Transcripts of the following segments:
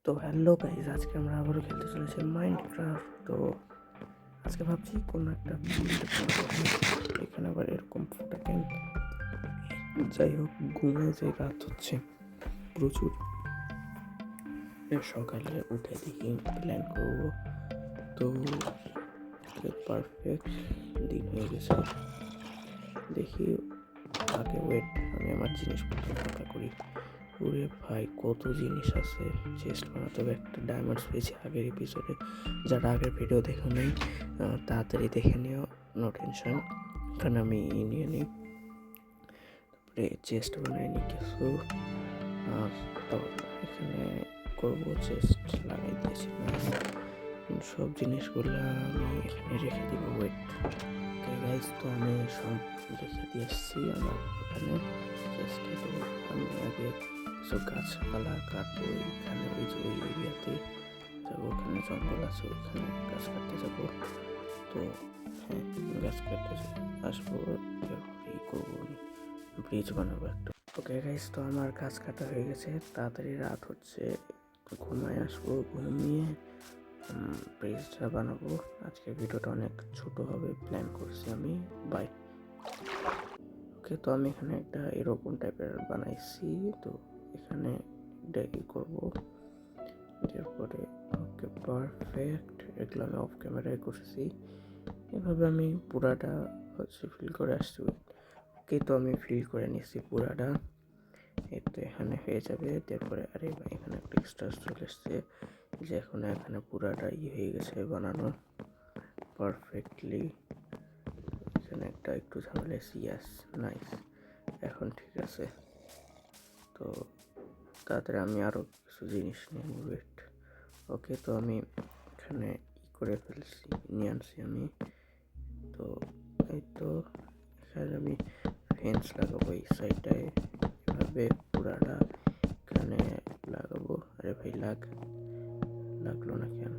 তো hello guys, আজকে আমরা আবারও খেলতে চলেছি মাইনক্রাফট। তো আজকে ভাবছি কোনো একটা এখানে আবার এরকম ফোটা কেন। যাই হোক, ঘুমে যে রাত হচ্ছে প্রচুর, সকালে উঠে দেখি প্ল্যান করবো। তো পারফেক্ট দিন হয়ে গেছে। দেখি আগে ওয়েট, আমি আমার জিনিসপত্র ফাঁকা করি। ওরে ভাই, কত জিনিস আছে। চেস্ট বানাতে হবে। একটা ডায়মন্ডস পেয়েছি আগের এপিসোডে, যারা আগের ভিডিও দেখো নেই তাড়াতাড়ি দেখে নিও, নো টেনশন। এখানে আমি নিয়ে নিই, তারপরে চেস্ট বানাই নি কিছু। আর তো এখানে করবো, চেস্ট লাগাই দিয়েছি না, সব জিনিসগুলো আমি এখানে রেখে দিব। ওয়েট গাইজ, তো আমি সব রেখে দিয়ে এসেছি আমার ওখানে চেস্টে। তো আমি আগে কিছু গাছপালা কাটবো। এখানে ওই যে ওই এরিয়াতে যাবো, ওখানে জঙ্গল আছে, ওইখানে গাছ কাটতে যাবো। তো হ্যাঁ, গাছ কাটতে আসবো, এই করবো, ব্রিজ বানাবো একটা। ওকে গাইজ, তো আমার গাছ কাটা হয়ে গেছে। তাড়াতাড়ি রাত হচ্ছে, ঘুমায় আসবো, ঘুমিয়ে ব্রিজটা বানাবো। আজকের ভিডিওটা অনেক ছোট হবে, প্ল্যান করছি আমি। বাই। ওকে, তো আমি এখানে একটা এরকম টাইপের বানাইছি। তো এখানে ডেলি করবো, এরপরে ওকে পারফেক্ট। এগুলো আমি অফ ক্যামেরায় করছি, এভাবে আমি পুরাটা হচ্ছে ফিল করে আসছি। ওকে, তো আমি ফিল করে নিচ্ছি পুরাটা, এই তো এখানে হয়ে যাবে। তারপরে আরে ভাই, এখানে একটা এক্সট্রা চলে এসছে, যে এখানে পুরাটা হয়ে গেছে বানানো পারফেক্টলি। এখানে একটা একটু ঝামেলা, ইয়াস, নাইস, এখন ঠিক আছে। তো তাড়াতাড়ি আমি আরও কিছু জিনিস নিয়ে ওয়েট। ওকে, তো আমি এখানে করে ফেলছি, নিয়ে আনছি আমি। তো এই তো এখানে আমি ফেন্স লাগাবো এই সাইডটায়, এভাবে পুরাটা এখানে লাগাবো। আরে ভাই, লাগলো না কেন?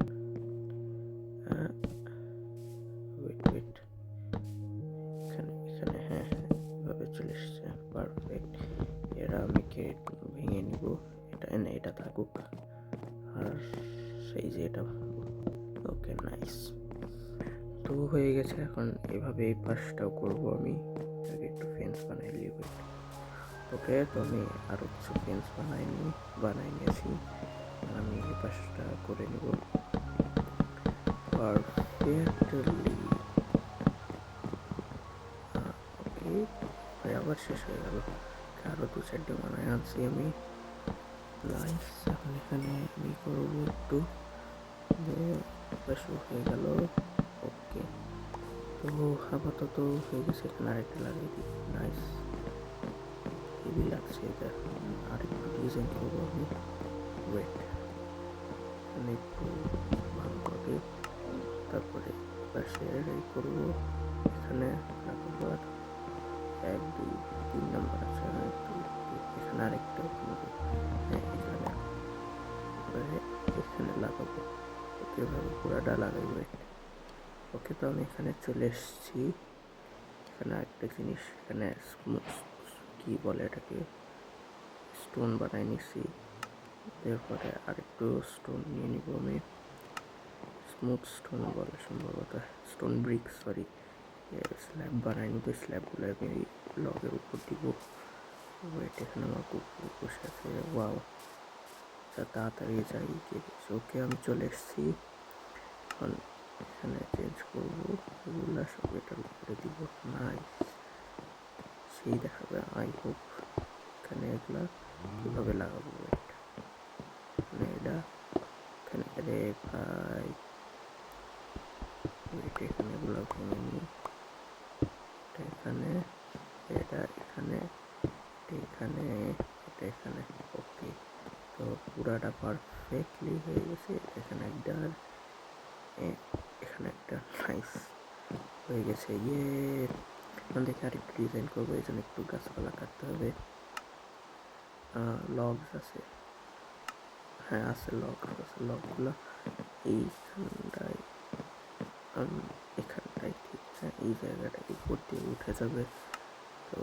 ওয়েট ওয়েট, এখানে হ্যাঁ হ্যাঁ, এভাবে চলে এসছে পারফেক্ট। এরা আমি ভেঙে নিব, এটা না, এটা থাকুক। আর সেই যে এটা, ওকে নাইস, তো হয়ে গেছে। এখন এভাবে এই পাশটাও করবো আমি। আগে একটু ফেন্স বানাই নিব। ওকে, তো আমি আরও কিছু ফেন্স বানাই নিয়েছি। আমি এই পাশটা করে নেব পারফেক্টলি। ওকে ভাই, আবার শেষ হয়ে গেল। আরও 2-4টে বানায় আনছি আমি। নাইস, এখন এখানে আমি করবো একটু, যে হয়ে গেল। ওকে, তো আপাতত হয়ে গেছে। এখানে আরেকটা লাগিয়ে দিই। নাইস, হেভি লাগছে এটা। আরেকটু ডিজাইন করবো আমি। ওয়েট, এখানে একটু ভালো করে, তারপরে পাশে এই করবো। এখানে লাগাবো আর 1-2-3 নাম্বার আছে, এখানে আরেকটা হ্যাঁ, এখানে লাগাবো। ওকে, এভাবে পুরাটা লাগাইবো। ওকে, তো আমি এখানে চলে এসেছি। এখানে আরেকটা জিনিস, এখানে কি বলে এটাকে, স্টোন বানাই নিছি। এরপরে আরেকটু স্টোন নিয়ে নিব আমি, স্মুথ স্টোন বলে সম্ভবত, স্টোন ব্রিক, সরি। স্ল্যাব বানাই নিব। স্ল্যাবগুলো আমি লগের উপর দিব। ওয়েট, এখানে আমার কুকুর বসে আছে। ওয়াও, আচ্ছা তাড়াতাড়ি যাই, ওকে আমি চলে এসেছি। এখন এখানে চেঞ্জ করবো, এগুলো সব এটার উপরে দিব। নাইস, সেই দেখাবে। আই হোপ এখানে এগুলা কীভাবে লাগাবো। এখানে এটা, এখানে রে ভাই, এখানে এগুলো ভেঙে নিই। এখানে, এটা এখানে, এখানে, এটা এখানে। ওকে, তো পুরাটা পারফেক্টলি হয়ে গেছে। এখানে একটা, এখানে একটা, নাইস হয়ে গেছে। এখন দেখে আরেকটু ডিজাইন করবো, এই জন্য একটু গাছপালা কাটতে হবে। লগস আছে, হ্যাঁ আছে, লগগুলো এইখানটায়, এখানটায় ঠিক, হ্যাঁ এই জায়গাটা উপর দিয়ে উঠে যাবে। তো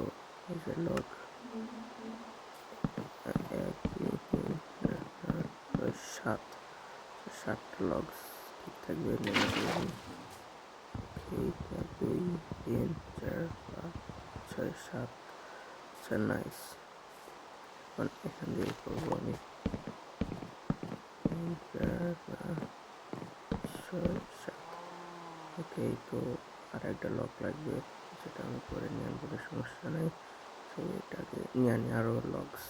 এই যে লগ, 7, 7টা লগস ঠিক থাকবে। নেমে দিলাম। ওকে, 2, 3, 4, 5, 6, 7। আচ্ছা, নাইস। এখন এখান দিয়ে করবো আমি 3, 4, 5, 6, 7। ওকে, তো আর একটা লক লাগবে, যেটা আমি পরে নিয়ে আনবো, সমস্যা নাই। তো এটাকে নিয়ে আনি আরও লগস।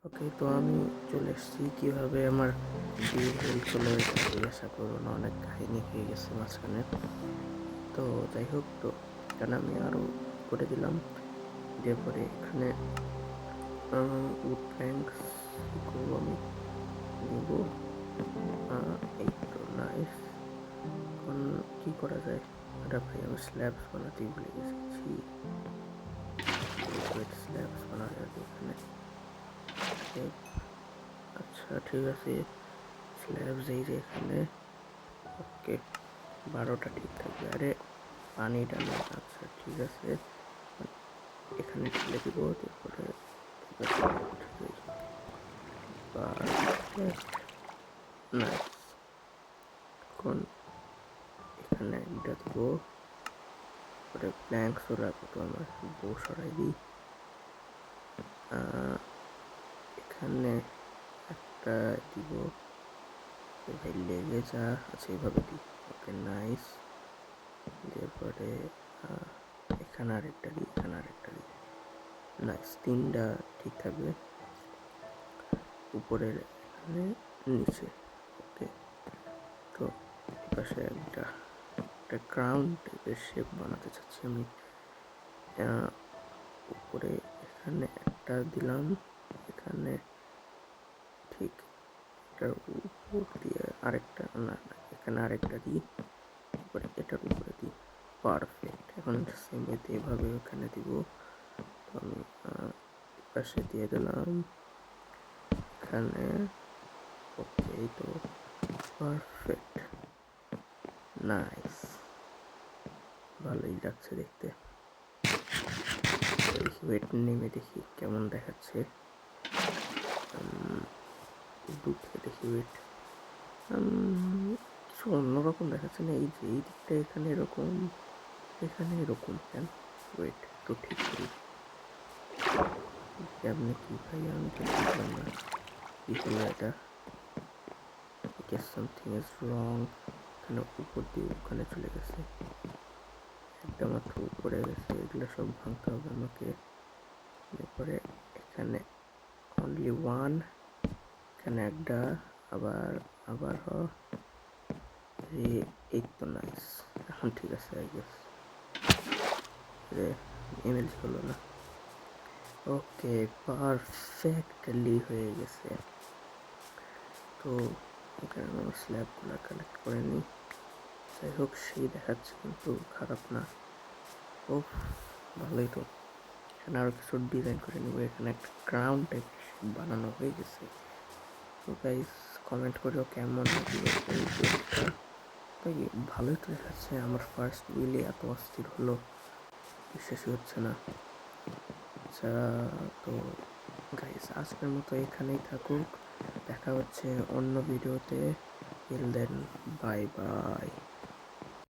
ওকে, তো আমি চলে এসেছি। কীভাবে আমার বিল হেল্প হলো এটা জিজ্ঞাসা করবো না, অনেক কাহিনী হয়ে গেছে মাঝখানে। তো যাই হোক, তো এখানে আমি আরও করে দিলাম। দিয়ে পরে এখানে উড প্ল্যাঙ্কস করবো আমি, নিব। এই তো নাইস। এখন কী করা যায়? আরে ভাই, আমি স্ল্যাবস বানাতেই ভুলে গেছি। স্ল্যাবস বানাতে হবে এখানে। আচ্ছা, ঠিক আছে, স্ল্যাবস এই যে এখানে। ওকে, 12টা ঠিক থাকবে। আরে পানিটা না, আচ্ছা ঠিক আছে, এখানে ঢেলে দিব। তারপরে নাইস। এখন এখানে একটা দিব, পরে প্ল্যাঙ্ক সরাবো, তো আমার বউ সরাই দিই। এখানে একটা দিব, ভাই লেগে যা। আচ্ছা, এইভাবে দিই। ওকে, নাইস। তারপরে এখানে আরেকটা দিই, এখানে আরেকটা দিই। নাইস, 3টা ঠিক থাকবে, উপরের এখানে, নিচে। ওকে, তো এপাশে একটা ক্রাউন টাইপের শেপ বানাতে চাচ্ছি আমি। উপরে এখানে একটা দিলাম, এখানে ঠিক এটার উপর দিয়ে আরেকটা, না না, এখানে আরেকটা দিই, তারপরে এটার উপরে দিই। পারফেক্ট। এখন সেম ওয়েতে এভাবে এখানে দিব। তো আমি পাশে দিয়ে দিলাম এখানে। ওকে, এই তো পারফেক্ট, নাইস, ভালোই লাগছে দেখতে। দেখি ওয়েট নেমে দেখি কেমন দেখাচ্ছে। দূর থেকে দেখি ওয়েট, কিছু অন্যরকম দেখাচ্ছে না। এই যে এই দিকটা এখানে এরকম, এখানে এরকম কেন? ওয়েট তো ঠিক করি। আপনি কি ভাই, আমি তো বুঝলাম না কি হলো এটা। Something is wrong. এখানে উপর দিয়ে ওখানে চলে গেছে, একদম মাত্র উপরে গেছে। এগুলো সব ভাঙতে হবে আমাকে। এরপরে এখানে অনলি 1, এখানে একটা, আবার আবার এই তো নাইস। এখন ঠিক আছে, আই গেস। এমএলজি হলো না। ওকে, পারফেক্টলি হয়ে গেছে। তো এখানে আমার স্ল্যাবগুলো কালেক্ট করে নিই। যাই হোক, সেই দেখাচ্ছে কিন্তু খারাপ না। ও ভালোই তো। এখানে আরও কিছু ডিজাইন করে নিব। এখানে একটা ক্রাউন টাইপ বানানো হয়ে গেছে। তো গাইস, কমেন্ট করেও কেমন লাগলো এই ভিডিওটা। তাই ভালোই তো দেখাচ্ছে। আমার ফার্স্ট উইলে এত অস্থির হলো, বিশ্বাসই হচ্ছে না। আচ্ছা, তো গাইস, আজকের মতো এখানেই থাকুক। দেখা হচ্ছে অন্য ভিডিওতে। Till then, bye by.